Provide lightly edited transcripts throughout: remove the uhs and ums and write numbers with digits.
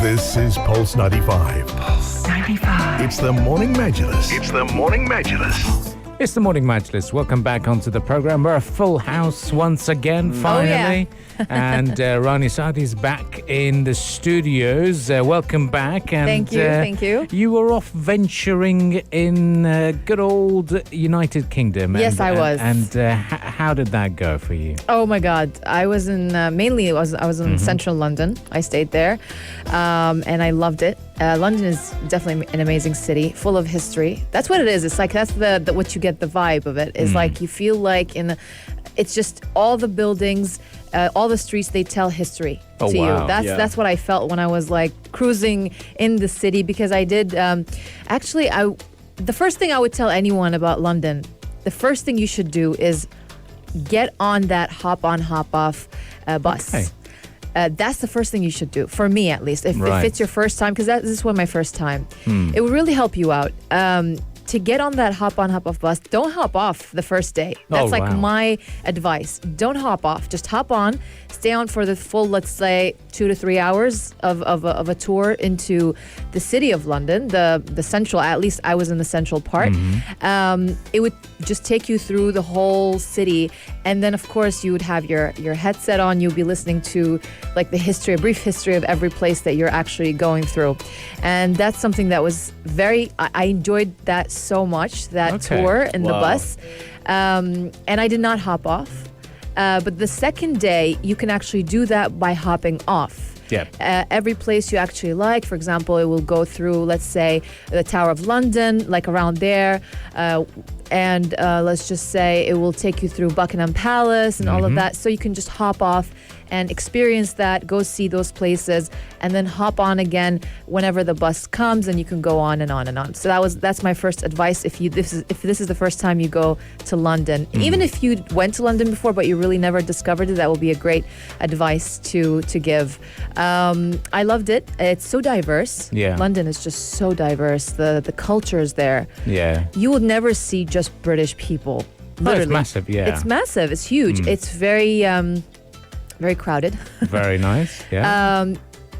This is Pulse 95. Pulse 95. It's the Morning Majlis. It's the Morning Majlis. It's the Morning Majlis. Welcome back onto the program. We're a full house once again, finally. And Rania Saadi's back in the studios. Welcome back. And, Thank you. You were off venturing in good old United Kingdom. Yes, I was. And how did that go for you? Oh my God! I was in I was in central London. I stayed there, and I loved it. London is definitely an amazing city, full of history. That's what it is. It's like that's the what you get the vibe of it. Is like you feel like it's just all the buildings, all the streets. They tell history to wow. you. That's what I felt when I was like cruising in the city because I did. The first thing I would tell anyone about London, the first thing you should do is get on that hop on, hop off bus. Okay. That's the first thing you should do, for me at least. If Right. it's your first time, because this is my first time, it would really help you out. To get on that hop on, hop off bus, don't hop off the first day. That's wow. my advice. Don't hop off. Just hop on, stay on for the full, let's say, 2 to 3 hours of a tour into the city of London, the central, at least I was in the central part. It would just take you through the whole city. And then, of course, you would have your headset on. You'll be listening to like a brief history of every place that you're actually going through. And that's something that was I enjoyed that so much, that tour in the bus. And I did not hop off. But the second day, you can actually do that by hopping off. Yep. Every place you actually like, for example, it will go through, let's say, the Tower of London, like around there. And let's just say it will take you through Buckingham Palace and all of that. So you can just hop off and experience that, go see those places, and then hop on again whenever the bus comes, and you can go on and on and on. So that's my first advice. If this is the first time you go to London, even if you went to London before but you really never discovered it, that will be a great advice to give. I loved it. It's so diverse. Yeah. London is just so diverse. The cultures there. Yeah. You would never see just British people. No, Literally. it's massive, yeah. It's massive. It's huge. It's very crowded. Very nice, yeah.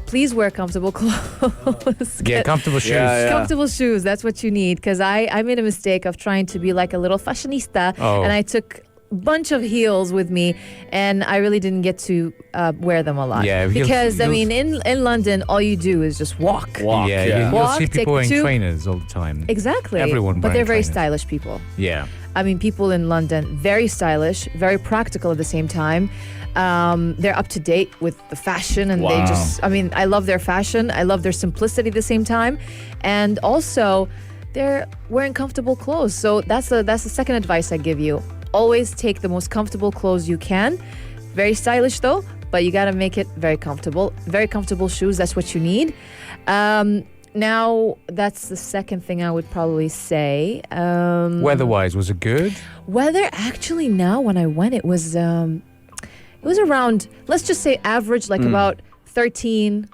Please wear comfortable clothes. Comfortable shoes. Comfortable shoes. That's what you need. Because I made a mistake of trying to be like a little fashionista. Oh. And I took a bunch of heels with me. And I really didn't get to wear them a lot. Yeah, because, I mean, in London, all you do is just walk. You'll Walk, see take people wearing two- trainers all the time. Exactly. Everyone but wearing they're very trainers. stylish people. Yeah. I mean, people in London, very stylish, very practical at the same time. They're up to date with the fashion, and I love their fashion. I love their simplicity at the same time. And also, they're wearing comfortable clothes. So that's the second advice I give you. Always take the most comfortable clothes you can. Very stylish though, but you got to make it very comfortable. Very comfortable shoes, that's what you need. Now, that's the second thing I would probably say. Weather-wise, was it good? Weather, actually, now when I went, it was around, let's just say average, like about 13,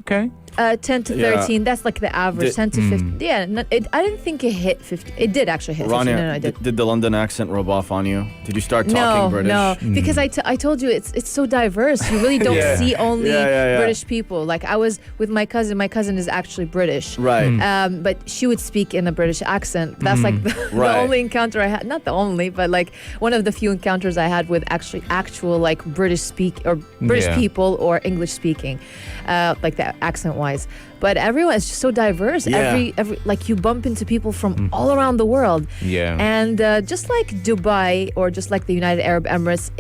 Okay. 10 to 13. That's like the average, 10 to 15. Yeah, I didn't think it hit 50. It did actually hit 50. Rania, No, I did. did the London accent rub off on you? Did you start talking British? No, because I told you it's so diverse. You really don't see only British people. Like I was with my cousin. My cousin is actually British. Right. But she would speak in a British accent. That's like the only encounter I had. Not the only, but like one of the few encounters I had with actual like British people or English speaking, like that accent wise. But everyone is just so diverse. Yeah. Every like you bump into people from all around the world. Yeah. And just like Dubai or just like the United Arab Emirates,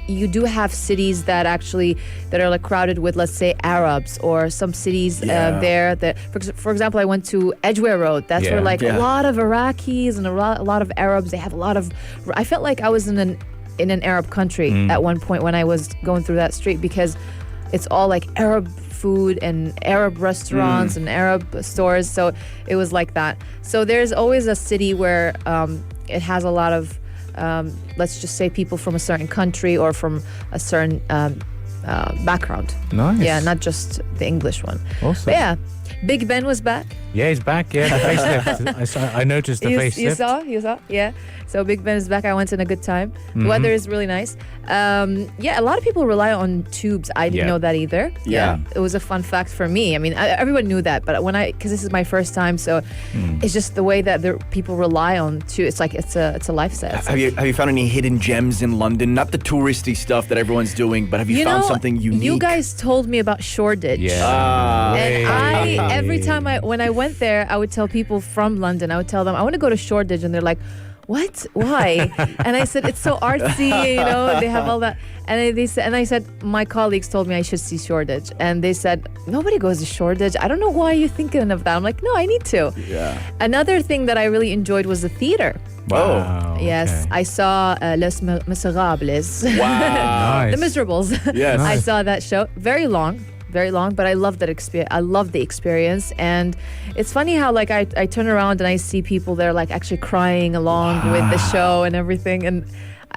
you do have cities that are like crowded with, let's say, Arabs, or some cities there that, for example, I went to Edgware Road. That's where like a lot of Iraqis and a lot of Arabs. They have a lot of. I felt like I was in an Arab country at one point when I was going through that street, because it's all like Arab food and Arab restaurants and Arab stores. So it was like that. So there's always a city where it has a lot of, let's just say, people from a certain country or from a certain background. Nice. Yeah, not just the English one. Awesome. But yeah, Big Ben was back. Yeah, he's back. Yeah, the facelift. I noticed the facelift. You saw? Yeah. So Big Ben is back. I went in a good time. The weather is really nice. Yeah, a lot of people rely on tubes. I didn't know that either. Yeah. It was a fun fact for me. I mean, everyone knew that, but because this is my first time, so it's just the way that people rely on tubes. It's like it's a lifestyle. Have you found any hidden gems in London? Not the touristy stuff that everyone's doing, but have you found something unique? You guys told me about Shoreditch. Yeah. And every time when I went there, I would tell people from London, I would tell them, I want to go to Shoreditch, and they're like, what? Why? And I said, it's so artsy, they have all that. And I said, my colleagues told me I should see Shoreditch. And they said, nobody goes to Shoreditch. I don't know why you're thinking of that. I'm like, no, I need to. Yeah. Another thing that I really enjoyed was the theater. Wow. Yes, okay. I saw Les Miserables. Wow. Nice. The Miserables. Yes. I saw that show. Very long, but I love that experience. I love the experience. And it's funny how like I turn around and I see people there like actually crying along with the show and everything. And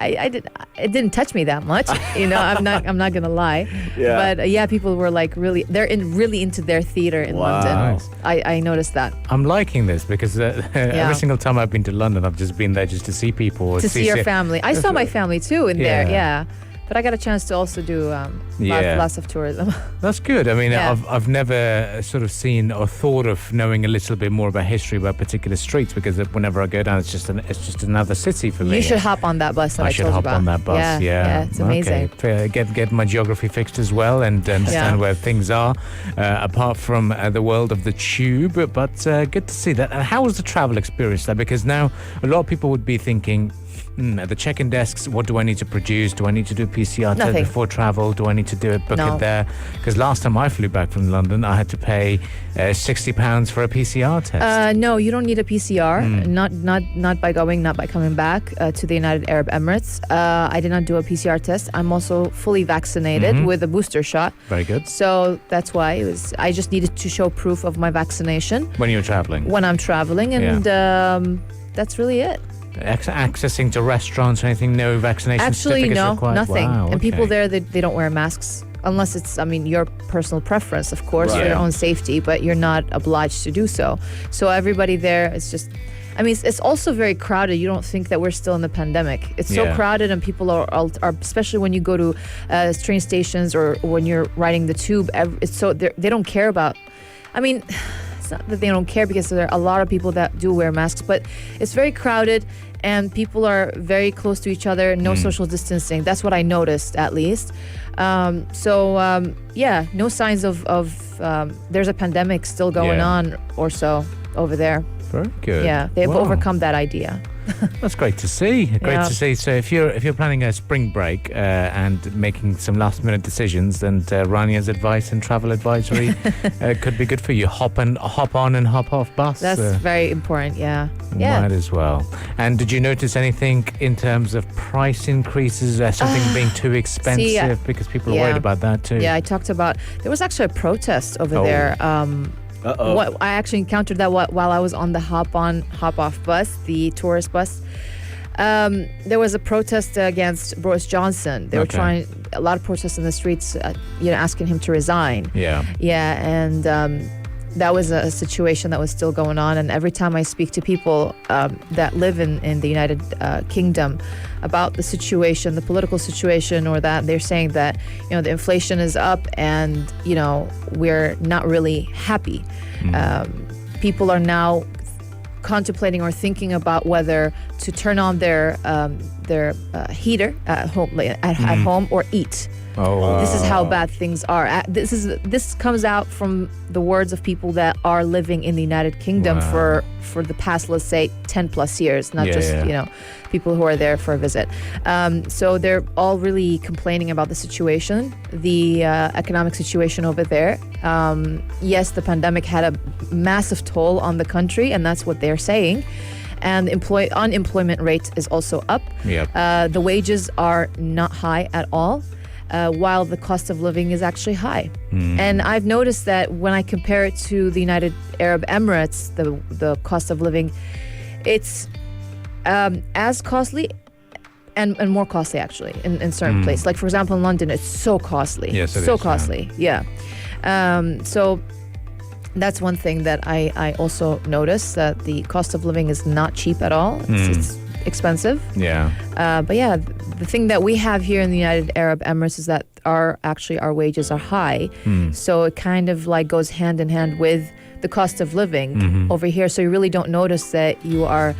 it didn't touch me that much. I'm not gonna lie. Yeah. But people were like really into their theater in London. Nice. I noticed that. I'm liking this because every single time I've been to London, I've just been there just to see people. To see your family. I saw my family too in there. Yeah. But I got a chance to also do lots of tourism. That's good. I mean, Yeah. I've never sort of seen or thought of knowing a little bit more about history about particular streets because whenever I go down, it's just another city for me. You should hop on that bus that I should told you hop about. on that bus. Yeah, it's amazing. Okay. Get my geography fixed as well and understand where things are, apart from the world of the tube. But good to see that. And how was the travel experience there? Because now a lot of people would be thinking, at the check-in desks, what do I need to produce? Do I need to do PCR test Nothing. before travel? Do I need to do it, book No. it there? Because last time I flew back from London, I had to pay £60 for a PCR test. No, you don't need a PCR. Not by coming back to the United Arab Emirates. I did not do a PCR test. I'm also fully vaccinated with a booster shot. Very good. So that's why I just needed to show proof of my vaccination When you're traveling? when I'm traveling, and that's really it. Accessing to restaurants or anything? No vaccination Actually, certificates no, required? nothing. Wow, And people okay. there, they don't wear masks. Unless it's, your personal preference, of course, for Right. your own safety, but you're not obliged to do so. So everybody there is just, it's also very crowded. You don't think that we're still in the pandemic. It's so Yeah. crowded, and people are especially when you go to train stations or when you're riding the tube, it's so, they don't care about, it's not that they don't care because there are a lot of people that do wear masks, but it's very crowded and people are very close to each other, no social distancing. That's what I noticed, at least. No signs of there's a pandemic still going on or so over there. Very good. Yeah, they've Wow. overcome that idea. That's great to see. Great Yeah. to see. So if you're planning a spring break and making some last minute decisions, then Rania's advice and travel advisory could be good for you. Hop on and hop off bus. That's very important. Yeah. Yeah. Might as well. And did you notice anything in terms of price increases? Something being too expensive? Because people are worried about that too. Yeah, I talked about. There was actually a protest over Oh. there. Uh-oh. I actually encountered that while I was on the hop on hop off bus, the tourist bus. There was a protest against Boris Johnson. They were trying a lot of protests in the streets, asking him to resign. Yeah. Yeah, and that was a situation that was still going on. And every time I speak to people that live in the United Kingdom about the situation, the political situation, or that, they're saying that the inflation is up and we're not really happy. People are now contemplating or thinking about whether to turn on their heater at home or eat. Oh. This is how bad things are. This comes out from the words of people that are living in the United Kingdom Wow. for the past, let's say, 10 plus years, not Yeah, just yeah. people who are there for a visit. So they're all really complaining about the situation, the economic situation over there. Yes, the pandemic had a massive toll on the country, and that's what they're saying. And unemployment rate is also up. Yep. The wages are not high at all. While the cost of living is actually high. And I've noticed that when I compare it to the United Arab Emirates, the cost of living, it's as costly and more costly actually in certain places. Like for example, in London, it's so costly. Yes, it so is, costly. Yeah. So That's one thing that I also noticed, that the cost of living is not cheap at all. It's expensive. Yeah. But yeah, the thing that we have here in the United Arab Emirates is that our wages are high. So it kind of like goes hand in hand with the cost of living over here. So you really don't notice that you are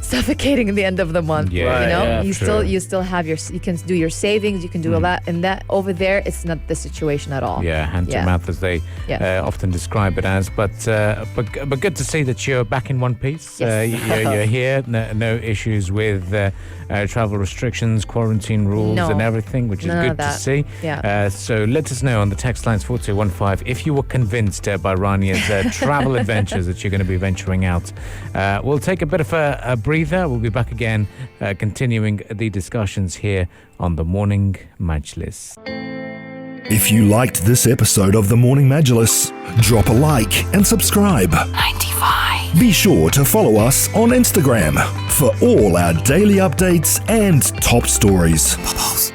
suffocating at the end of the month. Yeah, you know, yeah, you still have you can do your savings, you can do a lot, and that over there it's not the situation at all. Yeah, hand to mouth, as they often describe it as. But good to see that you're back in one piece. Yes. You're here. No issues with travel restrictions, quarantine rules, and everything, which is good to see. Yeah. So let us know on the text lines 4215 if you were convinced by Rania's travel adventures that you're going to be venturing out. We'll take a bit of a breather. We'll be back again, continuing the discussions here on the Morning Majlis. If you liked this episode of the Morning Majlis, drop a like and subscribe. 95. Be sure to follow us on Instagram for all our daily updates and top stories. Bubbles.